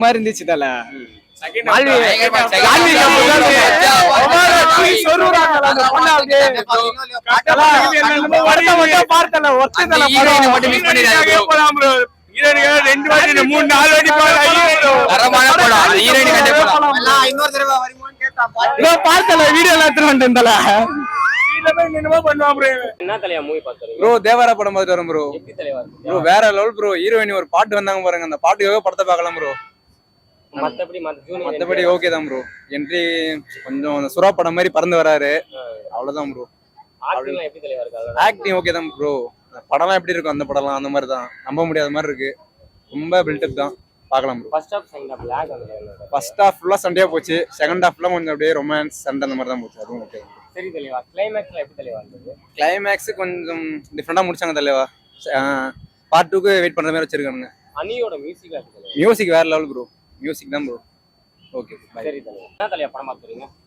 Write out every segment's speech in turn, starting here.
மாதிரி இருந்துச்சு தல. தேவரா படம் பார்த்துட்டு வரோம் ப்ரோ. வேற லெவல் ப்ரோ. ஹீரோயின் ஒரு பாட்டு வந்தாங்க பாருங்க, அந்த பாட்டுக்காக படத்தை பார்க்கலாம் ப்ரோ. மத்தபடி ஓகே தான் ப்ரோ. என்ட்ரி கொஞ்சம் சுறா படம் மாதிரி பறந்து வராரு, அவ்வளவுதான் ப்ரோ. ஆக்டிங் ஓகே தான் ப்ரோ. படம்லாம் எப்படி இருக்கும் அந்த படம்லாம் அந்த மாதிரி தான், நம்ப முடியாத மாதிரி இருக்கு. ரொம்ப பில்டப் தான், பார்க்கலாம் ப்ரோ. ஃபர்ஸ்ட் ஹாஃப் ஃபுல்லா சண்டையா போச்சு, செகண்ட் ஹாஃப்ல கொஞ்சம் அப்படியே ரொமான்ஸ் சண்டை அந்த மாதிரி தான் போச்சு. அதுவும் ஓகே. கிளைமேக்ஸ் கொஞ்சம் டிஃப்ரெண்டா முடிச்சாங்க தலைவா. பார்ட் 2க்கு வெயிட் பண்ற மாதிரி வச்சிருக்காங்க. அனியோட மியூசிக் வேற லெவல் ப்ரோ. மியூசிக் தான் ப்ரோ. ஓகே.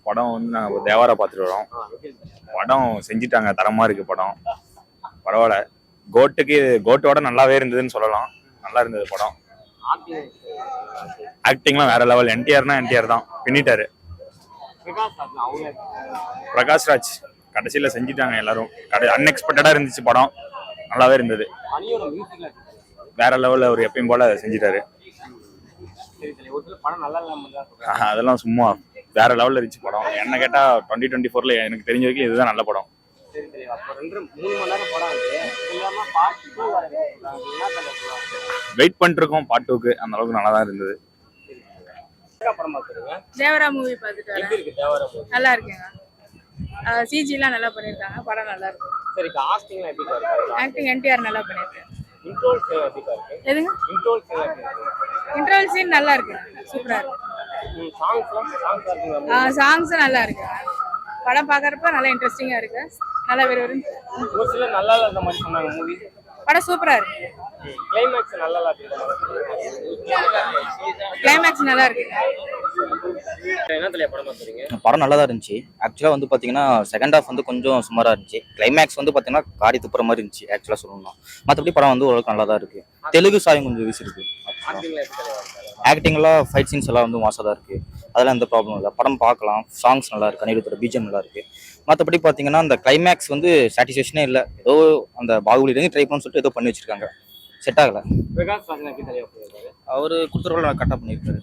படம் வந்து நாங்கள் தேவாரா பார்த்துட்டு வரோம். படம் செஞ்சுட்டாங்க, தரமா இருக்கு படம். பரவாயில்ல, கோட்டோட நல்லாவே இருந்ததுன்னு சொல்லலாம். நல்லா இருந்தது படம். ஆக்டிங்லாம் வேற லெவல். என்டிஆர்னா என்டிஆர் தான், பின்னிட்டாரு. பிரகாஷ் ராஜ் கடைசியில செஞ்சுட்டாங்க எல்லாரும். அன்எக்ஸ்பெக்டடா இருந்துச்சு படம், நல்லாவே இருந்தது. வேற லெவல்ல அவர் எப்பயும் போல செஞ்சுட்டாரு. அதெல்லாம் சும்மா வேற லெவல்ல இருந்துச்சு படம். என்ன கேட்டா 2024ல எனக்கு தெரிஞ்ச வரைக்கும் இதுதான் நல்ல படம். வெயிட் பண்ணிட்டு இருக்கோம் பார்ட் 2க்கு. அந்த அளவுக்கு நல்லா தான் இருந்தது. தேவரா மூவி பார்த்துட்டு நல்லா இருக்குங்க. சிஜிலாம் நல்லா பண்ணிருக்காங்க, படம் நல்லா இருக்கு. ஆக்டிங் என்டிஆர் நல்லா பண்ணிருக்காரு. எதுங்க இன்ட்ரோல் சீன் நல்லா இருக்கு, சூப்பரா இருக்கு. சாங்ஸ் நல்லா இருக்கு. படம் பாக்குறப்ப நல்லா இன்ட்ரெஸ்டிங்கா இருக்கு. நல்லா படம் சூப்பரா இருக்கு. கிளைமேக்ஸ் நல்லா இருக்கு. படம் நல்லா தான் இருந்துச்சு. ஆக்சுவலாக வந்து பார்த்தீங்கன்னா செகண்ட் ஹாஃப் வந்து கொஞ்சம் சுமாராக இருந்துச்சு. கிளைமேக்ஸ் வந்து பார்த்தீங்கன்னா காரி துப்புற மாதிரி இருந்துச்சு ஆக்சுவலாக சொல்லணும்னா. மற்றபடி படம் வந்து ஓரளவுக்கு நல்லா தான் இருக்கு. தெலுங்கு சாயம் கொஞ்சம் வீசிருக்கு. ஆக்டிங்லாம் ஃபைட் சீன்ஸ் எல்லாம் வந்து மாசாக தான் இருக்கு. அதெல்லாம் எந்த ப்ராப்ளம் இல்லை. படம் பார்க்கலாம். சாங்ஸ் நல்லா இருக்கு, அனிருத்தோட பிஜிஎம் நல்லா இருக்கு. மற்றபடி பார்த்தீங்கன்னா அந்த கிளைமேக்ஸ் வந்து சாட்டிஸ்ஃபேக்ஷனே இல்லை. ஏதோ அந்த பாகுபலியிலேருந்து ட்ரை பண்ணு சொல்லிட்டு ஏதோ பண்ணி வச்சிருக்காங்க, செட் ஆகலை. அவர் கொடுத்த ரோல் கரெக்டாக பண்ணியிருக்காரு.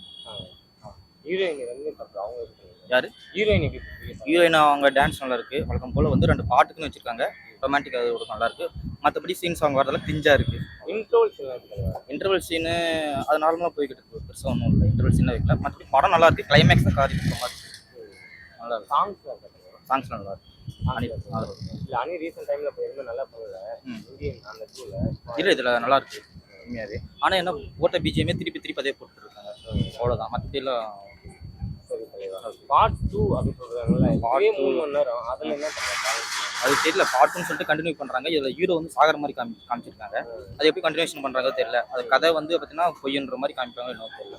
யாரு ஹீரோயின்? அவங்க டான்ஸ் நல்லா இருக்கு. வழக்கம் போல வந்து 2 பாட்டுக்குன்னு வச்சிருக்காங்க. ரொமான்டிக் அது ஒரு நல்லா இருக்கு. மற்றபடி சீன் சாங் வரதெல்லாம் கிரிஞ்சா இருக்கு. இன்டர்வல் சீனு அது நார்மலாக போய்கிட்டு இருக்கு, பெருசாக ஒன்றும் இல்லை. இன்டர்வல் சீனாக வைக்கல. மற்றபடி படம் நல்லா இருக்கு. கிளைமேக்ஸ் தான் காரி இருக்கிற மாதிரி நல்லா இருக்கு. சாங்ஸ் நல்லா இருக்கு. இல்லை இதில் நல்லா இருக்கு உண்மையாவே. ஆனால் என்ன போட்ட பிஜிஎம்மே திருப்பி அதே போட்டு இருக்காங்க, அவ்வளோதான். மற்றபடி எல்லாம் அது தெரியல. பார்ட்னு சொல்லிட்டு கண்டினியூ பண்றாங்க. இதுல ஹீரோ வந்து சாகர மாதிரி காமிச்சிருக்காங்க. அது எப்படி கண்டினியூஷன் பண்றாங்க தெரியல. அது கதை வந்து பார்த்தீங்கன்னா பொய்ன்ற மாதிரி காமிப்பாங்க, இன்னும் தெரியல.